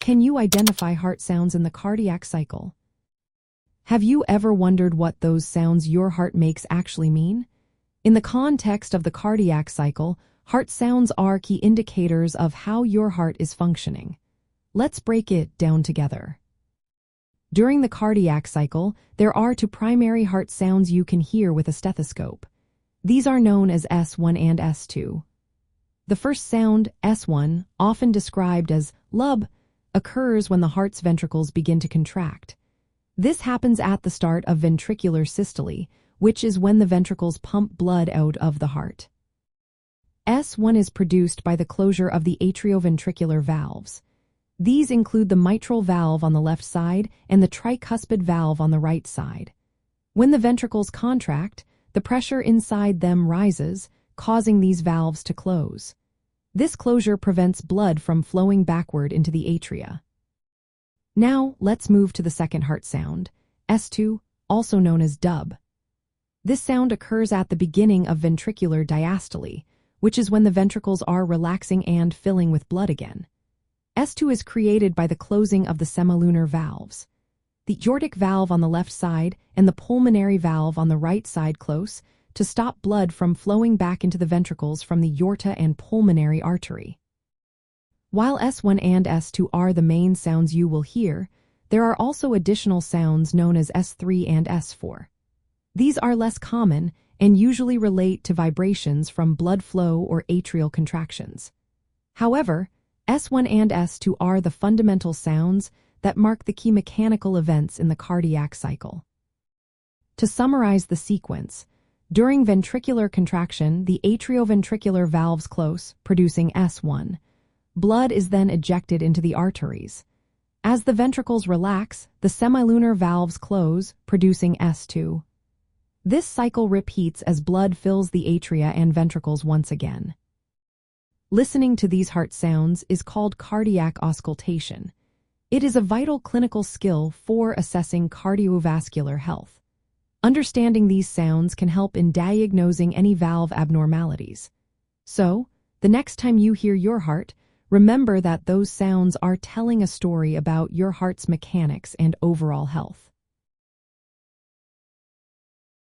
Can you identify heart sounds in the cardiac cycle? Have you ever wondered what those sounds your heart makes actually mean? In the context of the cardiac cycle, heart sounds are key indicators of how your heart is functioning. Let's break it down together. During the cardiac cycle, there are two primary heart sounds you can hear with a stethoscope. These are known as S1 and S2. The first sound, S1, often described as lub, occurs when the heart's ventricles begin to contract. This happens at the start of ventricular systole, which is when the ventricles pump blood out of the heart. S1 is produced by the closure of the atrioventricular valves. These include the mitral valve on the left side and the tricuspid valve on the right side. When the ventricles contract, the pressure inside them rises, causing these valves to close. This closure prevents blood from flowing backward into the atria. Now, let's move to the second heart sound, S2, also known as dub. This sound occurs at the beginning of ventricular diastole, which is when the ventricles are relaxing and filling with blood again. S2 is created by the closing of the semilunar valves. The aortic valve on the left side and the pulmonary valve on the right side close to stop blood from flowing back into the ventricles from the aorta and pulmonary artery. While S1 and S2 are the main sounds you will hear, there are also additional sounds known as S3 and S4. These are less common and usually relate to vibrations from blood flow or atrial contractions. However, S1 and S2 are the fundamental sounds that mark the key mechanical events in the cardiac cycle. To summarize the sequence, during ventricular contraction, the atrioventricular valves close, producing S1. Blood is then ejected into the arteries. As the ventricles relax, the semilunar valves close, producing S2. This cycle repeats as blood fills the atria and ventricles once again. Listening to these heart sounds is called cardiac auscultation. It is a vital clinical skill for assessing cardiovascular health. Understanding these sounds can help in diagnosing any valve abnormalities. So, the next time you hear your heart, remember that those sounds are telling a story about your heart's mechanics and overall health.